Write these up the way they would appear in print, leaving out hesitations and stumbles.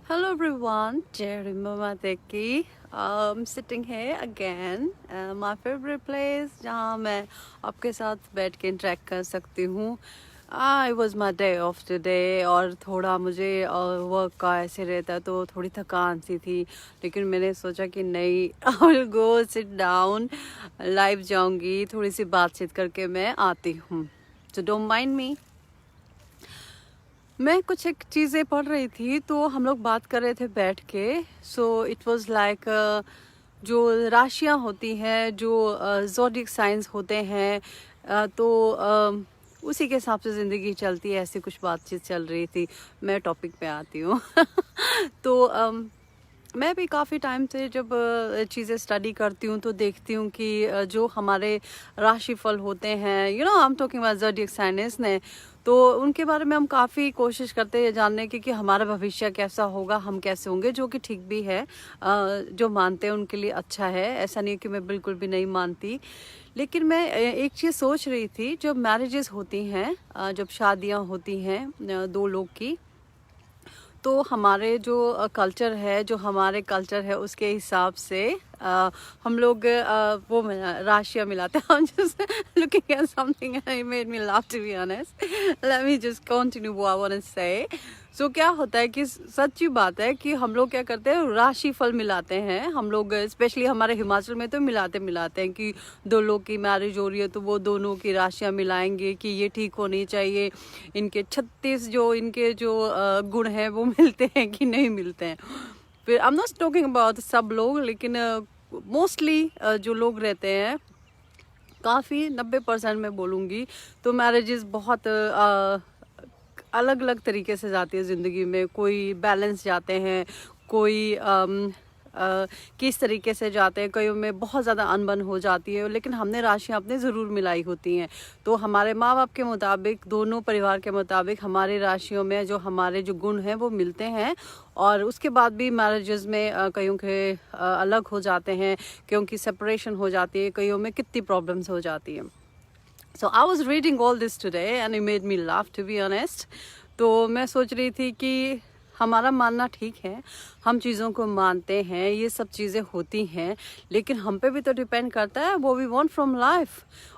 Hello everyone, Jerry Mama Teki. Sitting here again, my favorite place जहाँ मैं आपके साथ बैठ के इंटरेक्ट कर सकती हूँ. It was my day off today और थोड़ा मुझे वर्क का ऐसे रहता तो थोड़ी थकान सी थी, लेकिन मैंने सोचा कि नहीं, I will go sit down, live जाऊँगी, थोड़ी सी बातचीत करके मैं आती हूँ. So don't mind me. मैं कुछ एक चीज़ें पढ़ रही थी तो हम लोग बात कर रहे थे बैठ के. सो इट वाज लाइक जो राशियां होती हैं, जो ज़ोडिएक साइंस होते हैं, उसी के हिसाब से ज़िंदगी चलती है, ऐसी कुछ बातचीत चल रही थी. मैं टॉपिक पे आती हूँ. तो मैं भी काफ़ी टाइम से जब चीज़ें स्टडी करती हूँ तो देखती हूँ कि जो हमारे राशिफल होते हैं, I am talking about zodiac science ने, तो उनके बारे में हम काफ़ी कोशिश करते हैं जानने की कि हमारा भविष्य कैसा होगा, हम कैसे होंगे, जो कि ठीक भी है. जो मानते हैं उनके लिए अच्छा है, ऐसा नहीं कि मैं बिल्कुल भी नहीं मानती. लेकिन मैं एक चीज़ सोच रही थी, जब मैरिजेस होती हैं, जब शादियाँ होती हैं दो लोग की, तो हमारे जो कल्चर है, जो हमारे कल्चर है उसके हिसाब से हम लोग वो राशियाँ मिलाते हैं. I'm just looking at something and it made me laugh, to be honest. Let me just continue what I want to say. So क्या होता है कि सच्ची बात है कि हम लोग क्या करते हैं, राशि फल मिलाते हैं. हम लोग स्पेशली हमारे हिमाचल में तो मिलाते हैं कि दो लोग की मैरिज हो रही है तो वो दोनों की राशियाँ मिलाएंगे कि ये ठीक होनी चाहिए, इनके 36 जो इनके जो गुण हैं वो मिलते हैं कि नहीं मिलते हैं. फिर I am not talking about सब लोग, लेकिन मोस्टली जो लोग रहते हैं, काफ़ी 90% मैं बोलूँगी, तो मैरिजेस बहुत अलग अलग तरीके से जाती है ज़िंदगी में. कोई बैलेंस जाते हैं, कोई किस तरीके से जाते हैं, कईयों में बहुत ज़्यादा अनबन हो जाती है, लेकिन हमने राशियाँ अपने ज़रूर मिलाई होती हैं. तो हमारे माँ बाप के मुताबिक, दोनों परिवार के मुताबिक हमारी राशियों में जो हमारे जो गुण हैं वो मिलते हैं. और उसके बाद भी मैरिजेस में कईयों के अलग हो जाते हैं, क्योंकि सेपरेशन हो जाती है, कईयों में कितनी प्रॉब्लम्स हो जाती हैं. So I was reading all this today and it made me laugh, to be honest. तो मैं सोच रही थी कि हमारा मानना ठीक है, हम चीज़ों को मानते हैं, ये सब चीज़ें होती हैं, लेकिन हम पे भी तो डिपेंड करता है वो वी वांट फ्रॉम लाइफ.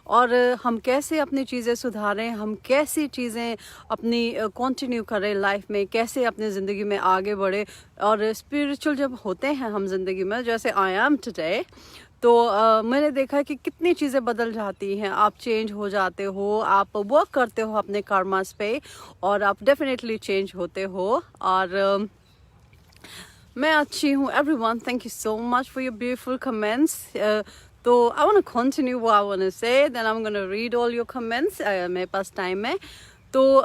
और हम कैसे अपनी चीज़ें सुधारें, हम कैसी चीज़ें अपनी कंटिन्यू करें लाइफ में, कैसे अपनी ज़िंदगी में आगे बढ़े. और स्पिरिचुअल जब होते हैं हम ज़िंदगी में, जैसे आई एम टुडे, तो मैंने देखा कि कितनी चीज़ें बदल जाती हैं. आप चेंज हो जाते हो, आप वर्क करते हो अपने कर्मास पे, और आप डेफिनेटली चेंज होते हो. और मैं अच्छी हूँ everyone. Thank you so much for your beautiful comments. तो I want to continue what I want to say, then I am gonna read all your comments. मेरे पास टाइम है तो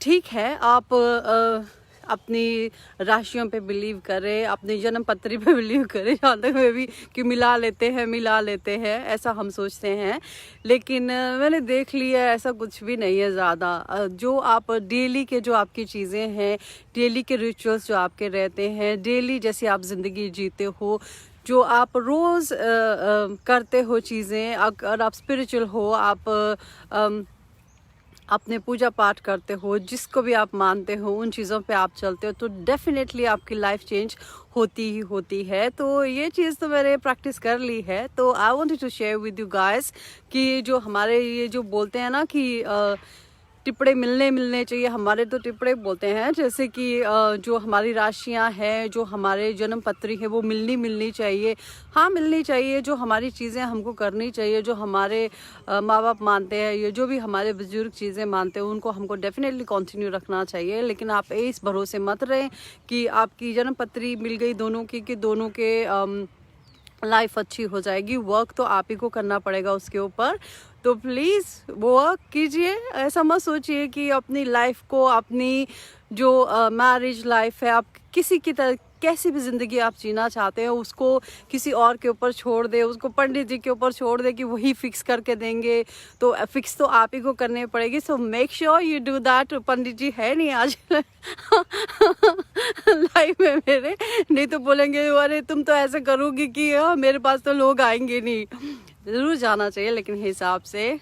ठीक है, आप अपनी राशियों पे बिलीव करें, अपनी जन्म पत्री पे बिलीव करें, जहाँ तक मैं भी कि मिला लेते हैं ऐसा हम सोचते हैं. लेकिन मैंने देख लिया ऐसा कुछ भी नहीं है ज़्यादा. जो आप डेली के जो आपकी चीज़ें हैं, डेली के रिचुअल्स जो आपके रहते हैं, डेली जैसे आप ज़िंदगी जीते हो, जो आप रोज़ करते हो चीज़ें, अगर आप स्पिरिचुअल हो, आप अपने पूजा पाठ करते हो, जिसको भी आप मानते हो, उन चीज़ों पे आप चलते हो, तो डेफिनेटली आपकी लाइफ चेंज होती ही होती है. तो ये चीज़ तो मैंने प्रैक्टिस कर ली है. तो I wanted to share with you guys कि जो हमारे ये जो बोलते हैं ना कि टिप्पणे मिलने चाहिए, हमारे तो टिप्पणे बोलते हैं, जैसे कि जो हमारी राशियां हैं, जो हमारे जन्म पत्री है, वो मिलनी चाहिए. हाँ, मिलनी चाहिए. जो हमारी चीज़ें हमको करनी चाहिए, जो हमारे माँ बाप मानते हैं, ये जो भी हमारे बुजुर्ग चीज़ें मानते हैं, उनको हमको डेफिनेटली कंटिन्यू रखना चाहिए. लेकिन आप इस भरोसे मत रहें कि आपकी जन्म पत्री मिल गई दोनों की, कि दोनों के लाइफ अच्छी हो जाएगी. वर्क तो आप ही को करना पड़ेगा उसके ऊपर. तो प्लीज़ वर्क कीजिए. ऐसा मत सोचिए कि अपनी लाइफ को, अपनी जो मैरिज लाइफ है, आप किसी की तरह कैसी भी ज़िंदगी आप जीना चाहते हो, उसको किसी और के ऊपर छोड़ दे, उसको पंडित जी के ऊपर छोड़ दे कि वही फिक्स करके देंगे. तो फिक्स तो आप ही को करनी पड़ेगी. So make sure you do that. Pandit ji है नहीं आज लाइफ में मेरे, नहीं तो बोलेंगे अरे तुम तो ऐसे करोगी कि मेरे पास तो लोग आएंगे नहीं. ज़रूर जाना चाहिए, लेकिन हिसाब से.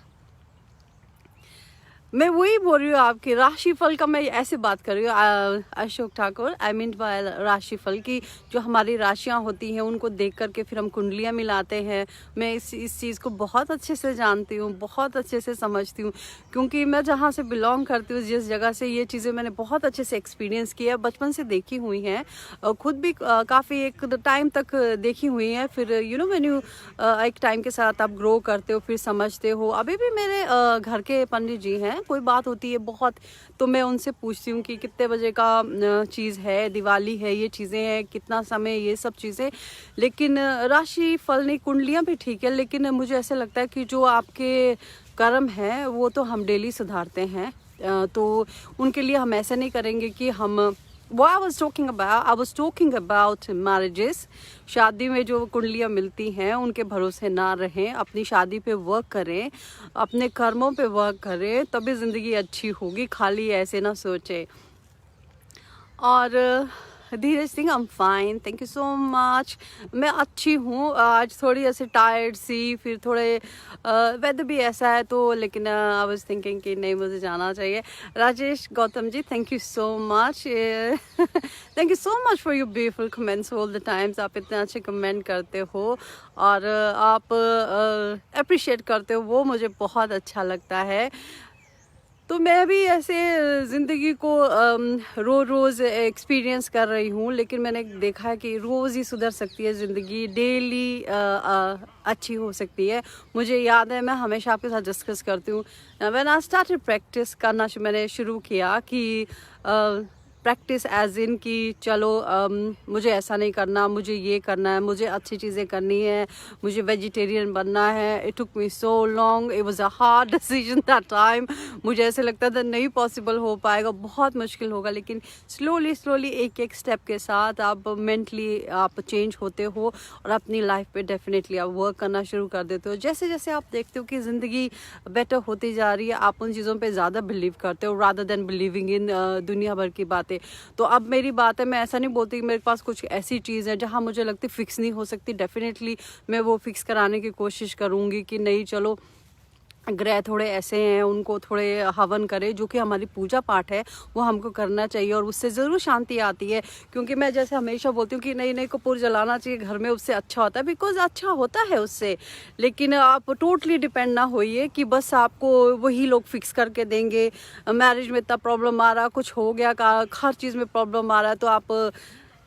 मैं वही बोल रही हूँ, आपके राशिफल का मैं ऐसे बात कर रही हूँ। Ashok Thakur, I mean by राशिफल की जो हमारी राशियाँ होती हैं उनको देख करके फिर हम कुंडलियाँ मिलाते हैं। मैं इस चीज़ को बहुत अच्छे से जानती हूँ, बहुत अच्छे से समझती हूँ, क्योंकि मैं जहाँ से बिलोंग करती हूँ, जिस जगह से, ये चीज़ें मैंने बहुत अच्छे से एक्सपीरियंस किया है, बचपन से देखी हुई हैं, खुद भी काफ़ी एक टाइम तक देखी हुई हैं। फिर यू नो व्हेन यू एक टाइम के साथ आप ग्रो करते हो, फिर समझते हो। अभी भी मेरे घर के पंडित जी हैं, कोई बात होती है बहुत तो मैं उनसे पूछती हूँ कि कितने बजे का चीज़ है, दिवाली है, ये चीज़ें हैं, कितना समय, ये सब चीज़ें। लेकिन राशि फल नहीं, कुंडलियाँ भी ठीक है, लेकिन मुझे ऐसा लगता है कि जो आपके कर्म है वो तो हम डेली सुधारते हैं। तो उनके लिए हम ऐसा नहीं करेंगे कि हम What I was talking about marriages. शादी में जो कुंडलियाँ मिलती हैं उनके भरोसे ना रहें, अपनी शादी पे वर्क करें, अपने कर्मों पे वर्क करें, तभी ज़िंदगी अच्छी होगी, खाली ऐसे ना सोचें। और Dheeraj Singh, I am fine, thank you so much. मैं अच्छी हूँ, आज थोड़ी ऐसे टायर्ड सी, फिर थोड़े वेदर भी ऐसा है तो, लेकिन आई वाज थिंकिंग कि नहीं, मुझे जाना चाहिए। Rajesh Gautam ji, thank you so much. Thank you so much for your beautiful comments all the times. आप इतने अच्छे कमेंट करते हो और आप अप्रिशिएट करते हो, वो मुझे बहुत अच्छा लगता है। तो मैं भी ऐसे ज़िंदगी को रोज़ एक्सपीरियंस कर रही हूँ, लेकिन मैंने देखा है कि रोज़ ही सुधर सकती है ज़िंदगी, डेली अच्छी हो सकती है। मुझे याद है, मैं हमेशा आपके साथ डिस्कस करती हूँ, व्हेन आई स्टार्टेड प्रैक्टिस करना मैंने शुरू किया कि प्रैक्टिस एज इन कि चलो मुझे ऐसा नहीं करना, मुझे ये करना है, मुझे अच्छी चीज़ें करनी है, मुझे वेजिटेरियन बनना है। It took me so long, it was a hard decision that time. मुझे ऐसे लगता था नहीं पॉसिबल हो पाएगा, बहुत मुश्किल होगा, लेकिन स्लोली एक एक स्टेप के साथ आप मेंटली आप चेंज होते हो और अपनी लाइफ पे डेफिनेटली आप वर्क करना शुरू कर देते हो। जैसे जैसे आप देखते हो कि ज़िंदगी बेटर होती जा रही है, आप उन चीज़ों पे ज़्यादा बिलीव करते हो रादर देन बिलीविंग इन दुनिया भर की बातें। तो अब मेरी बात है, मैं ऐसा नहीं बोलती कि मेरे पास कुछ ऐसी चीज़ है जहाँ मुझे लगती फिक्स नहीं हो सकती, डेफिनेटली मैं वो फिक्स कराने की कोशिश करूँगी कि नहीं, चलो ग्रह थोड़े ऐसे हैं, उनको थोड़े हवन करें, जो कि हमारी पूजा पाठ है वो हमको करना चाहिए और उससे ज़रूर शांति आती है। क्योंकि मैं जैसे हमेशा बोलती हूँ कि नई नई कपूर जलाना चाहिए घर में, उससे अच्छा होता है, बिकॉज अच्छा होता है उससे। लेकिन आप टोटली डिपेंड ना होइए कि बस आपको वही लोग फिक्स करके देंगे। मैरिज में इतना प्रॉब्लम आ रहा, कुछ हो गया का, हर चीज़ में प्रॉब्लम आ रहा है, तो आप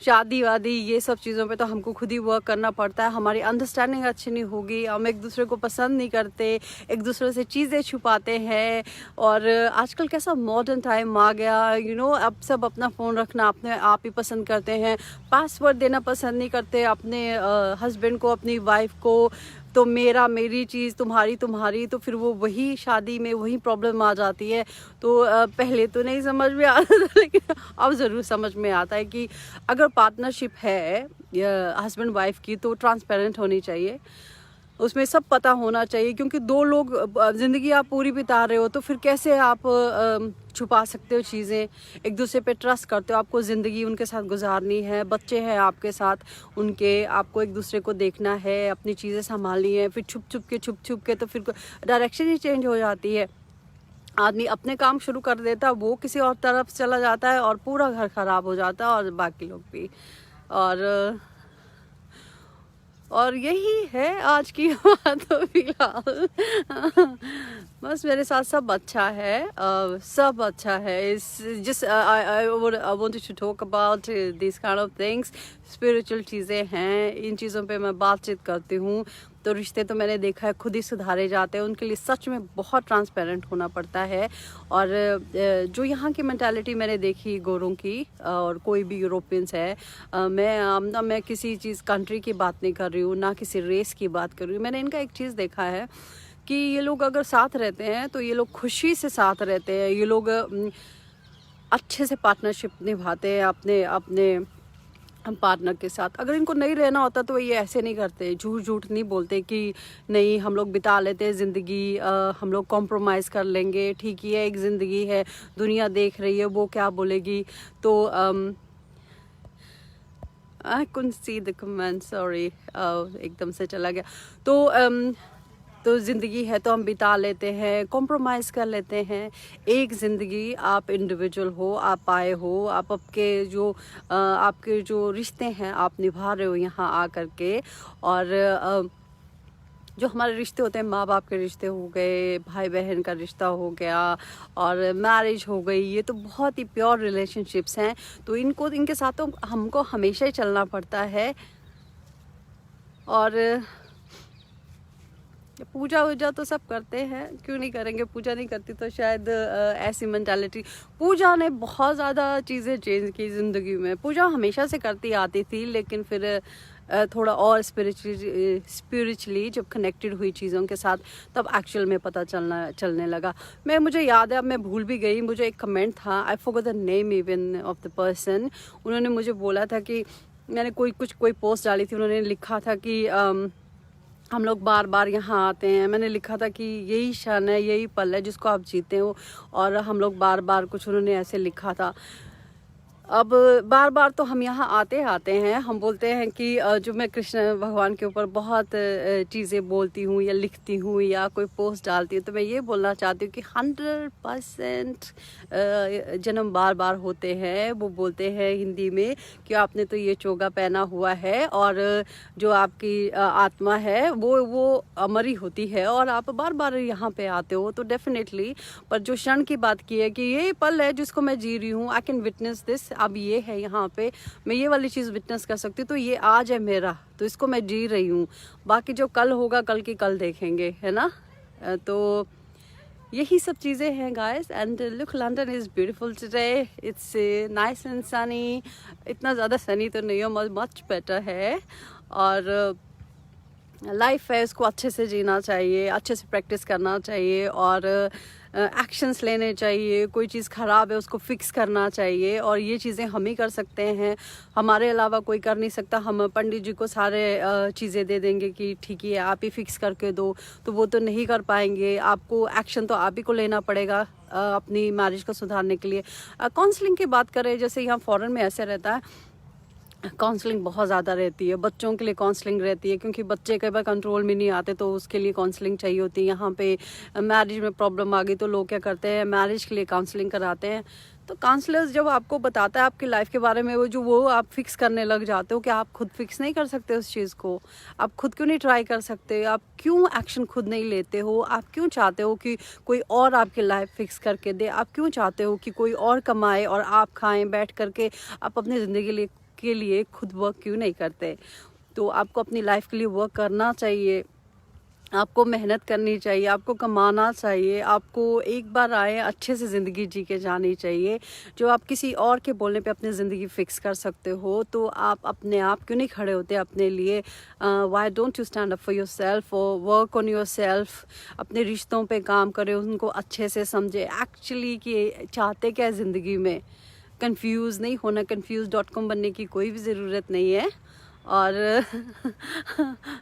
शादी वादी ये सब चीज़ों पे तो हमको खुद ही वर्क करना पड़ता है। हमारी अंडरस्टैंडिंग अच्छी नहीं होगी, हम एक दूसरे को पसंद नहीं करते, एक दूसरे से चीज़ें छुपाते हैं। और आजकल कैसा मॉडर्न टाइम आ गया, यू नो, अब सब अपना फ़ोन रखना अपने आप ही पसंद करते हैं, पासवर्ड देना पसंद नहीं करते अपने हस्बैंड को, अपनी वाइफ को। तो मेरा मेरी चीज़, तुम्हारी तुम्हारी, तो फिर वो वही शादी में वही प्रॉब्लम आ जाती है। तो पहले तो नहीं समझ में आता था, लेकिन अब ज़रूर समझ में आता है कि अगर पार्टनरशिप है हस्बैंड वाइफ की तो ट्रांसपेरेंट होनी चाहिए, उसमें सब पता होना चाहिए। क्योंकि दो लोग ज़िंदगी आप पूरी बिता रहे हो, तो फिर कैसे आप छुपा सकते हो चीज़ें। एक दूसरे पे ट्रस्ट करते हो, आपको ज़िंदगी उनके साथ गुजारनी है, बच्चे हैं आपके साथ, उनके आपको एक दूसरे को देखना है, अपनी चीज़ें संभालनी है। फिर छुप छुप के तो फिर डायरेक्शन ही चेंज हो जाती है। आदमी अपने काम शुरू कर देता है, वो किसी और तरफ चला जाता है और पूरा घर खराब हो जाता है, और बाकी लोग भी। और यही है आज की बात तो फिलहाल। बस मेरे साथ सब अच्छा है, सब अच्छा है। इस जिस I wanted to talk about this kind of things, spiritual चीज़ें हैं, इन चीज़ों पे मैं बातचीत करती हूँ। तो रिश्ते तो मैंने देखा है खुद ही सुधारे जाते हैं, उनके लिए सच में बहुत ट्रांसपेरेंट होना पड़ता है। और जो यहाँ की मेंटालिटी मैंने देखी गोरों की, और कोई भी यूरोपियंस है, मैं किसी चीज़ कंट्री की बात नहीं कर रही हूँ, ना किसी रेस की बात कर रही हूँ। मैंने इनका एक चीज़ देखा है कि ये लोग अगर साथ रहते हैं तो ये लोग खुशी से साथ रहते हैं, ये लोग अच्छे से पार्टनरशिप निभाते हैं अपने अपने हम पार्टनर के साथ। अगर इनको नहीं रहना होता तो ये ऐसे नहीं करते, झूठ झूठ नहीं बोलते कि नहीं हम लोग बिता लेते हैं ज़िंदगी, हम लोग कॉम्प्रोमाइज़ कर लेंगे, ठीक ही है, एक ज़िंदगी है, दुनिया देख रही है, वो क्या बोलेगी। तो I couldn't see the comment, sorry, एकदम से चला गया। तो तो ज़िंदगी है तो हम बिता लेते हैं, कॉम्प्रोमाइज़ कर लेते हैं। एक ज़िंदगी, आप इंडिविजुअल हो, आप आए हो, आप आपके जो रिश्ते हैं आप निभा रहे हो यहाँ आ कर के। और जो हमारे रिश्ते होते हैं, माँ बाप के रिश्ते हो गए, भाई बहन का रिश्ता हो गया और मैरिज हो गई, ये तो बहुत ही प्योर रिलेशनशिप्स हैं। तो इनके साथ तो हमको हमेशा ही चलना पड़ता है। और पूजा वूजा तो सब करते हैं, क्यों नहीं करेंगे? पूजा नहीं करती तो शायद ऐसी मेंटालिटी। पूजा ने बहुत ज़्यादा चीज़ें चेंज की ज़िंदगी में। पूजा हमेशा से करती आती थी, लेकिन फिर थोड़ा और स्पिरिचुअली जब कनेक्टेड हुई चीज़ों के साथ, तब एक्चुअल में पता चलने लगा। मुझे याद है, अब मैं भूल भी गई, मुझे एक कमेंट था, I forgot the name even of the person. उन्होंने मुझे बोला था कि मैंने कोई पोस्ट डाली थी, उन्होंने लिखा था कि हम लोग बार बार यहाँ आते हैं। मैंने लिखा था कि यही क्षण है, यही पल है जिसको आप जीते हो, और हम लोग बार बार, कुछ उन्होंने ऐसे लिखा था। अब बार बार तो हम यहाँ आते हैं, हम बोलते हैं कि जो मैं कृष्ण भगवान के ऊपर बहुत चीज़ें बोलती हूँ या लिखती हूँ या कोई पोस्ट डालती हूँ, तो मैं ये बोलना चाहती हूँ कि 100% जन्म बार बार होते हैं। वो बोलते हैं हिंदी में कि आपने तो ये चोगा पहना हुआ है, और जो आपकी आत्मा है वो अमर ही होती है, और आप बार बार यहाँ पे आते हो। तो डेफिनेटली, पर जो क्षण की बात की है कि ये पल है जिसको मैं जी रही हूँ, आई कैन विटनेस दिस। अब ये है यहाँ पे, मैं ये वाली चीज़ विटनेस कर सकती हूँ, तो ये आज है मेरा, तो इसको मैं जी रही हूँ। बाकी जो कल होगा, कल की कल देखेंगे, है ना? तो यही सब चीज़ें हैं guys. And look, London is beautiful today, it's nice and Sunny. इतना ज़्यादा सनी तो नहीं हो, मच बेटर है। और लाइफ है, उसको अच्छे से जीना चाहिए, अच्छे से प्रैक्टिस करना चाहिए, और एक्शंस लेने चाहिए। कोई चीज़ ख़राब है उसको फिक्स करना चाहिए, और ये चीज़ें हम ही कर सकते हैं, हमारे अलावा कोई कर नहीं सकता। हम पंडित जी को सारे चीज़ें दे देंगे कि ठीक है आप ही फिक्स करके दो, तो वो तो नहीं कर पाएंगे। आपको एक्शन तो आप ही को लेना पड़ेगा अपनी मैरिज को सुधारने के लिए। काउंसलिंग की बात करें, जैसे यहाँ फॉरेन में ऐसे रहता है, काउंसलिंग बहुत ज़्यादा रहती है, बच्चों के लिए काउंसलिंग रहती है, क्योंकि बच्चे कई बार कंट्रोल में नहीं आते, तो उसके लिए काउंसलिंग चाहिए होती है। यहाँ पे मैरिज में प्रॉब्लम आ गई तो लोग क्या करते हैं, मैरिज के लिए काउंसलिंग कराते हैं। तो काउंसलर्स जब आपको बताता है आपकी लाइफ के बारे में, वो आप फिक्स करने लग जाते हो कि आप खुद फिक्स नहीं कर सकते उस चीज़ को। आप खुद क्यों नहीं ट्राई कर सकते? आप क्यों एक्शन खुद नहीं लेते हो? आप क्यों चाहते हो कि कोई और आपकी लाइफ फिक्स करके दे? आप क्यों चाहते हो कि कोई और कमाए और आप खाएं बैठ करके? आप अपनी ज़िंदगी के लिए खुद वर्क क्यों नहीं करते? तो आपको अपनी लाइफ के लिए वर्क करना चाहिए, आपको मेहनत करनी चाहिए, आपको कमाना चाहिए, आपको एक बार आए अच्छे से ज़िंदगी जी के जानी चाहिए। जो आप किसी और के बोलने पे अपनी ज़िंदगी फिक्स कर सकते हो, तो आप अपने आप क्यों नहीं खड़े होते अपने लिए? Why don't you stand up for your self और वर्क ऑन योर सेल्फ? अपने रिश्तों पे काम करें, उनको अच्छे से समझे एक्चुअली कि चाहते क्या है ज़िंदगी में। कंफ्यूज नहीं होना, confused.com बनने की कोई भी ज़रूरत नहीं है। और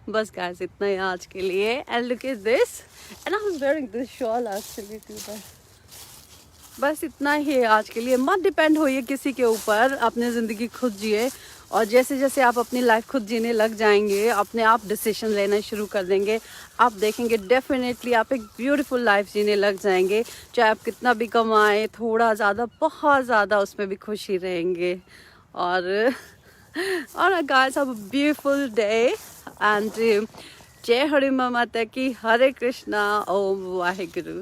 बस गाइस, इतना ही आज के लिए। And look is this, and I am wearing this shawl actually too. बस इतना ही है आज के लिए। मत डिपेंड होइए किसी के ऊपर, अपनी ज़िंदगी खुद जिए, और जैसे जैसे आप अपनी लाइफ खुद जीने लग जाएंगे, अपने आप डिसीजन लेना शुरू कर देंगे, आप देखेंगे डेफिनेटली आप एक ब्यूटीफुल लाइफ जीने लग जाएंगे। चाहे आप कितना भी कमाएं, थोड़ा ज़्यादा, बहुत ज़्यादा, उसमें भी खुशी रहेंगे। और guys, have a beautiful day and जय हरि माता की। हरे कृष्णा, ओम वाहेगुरु।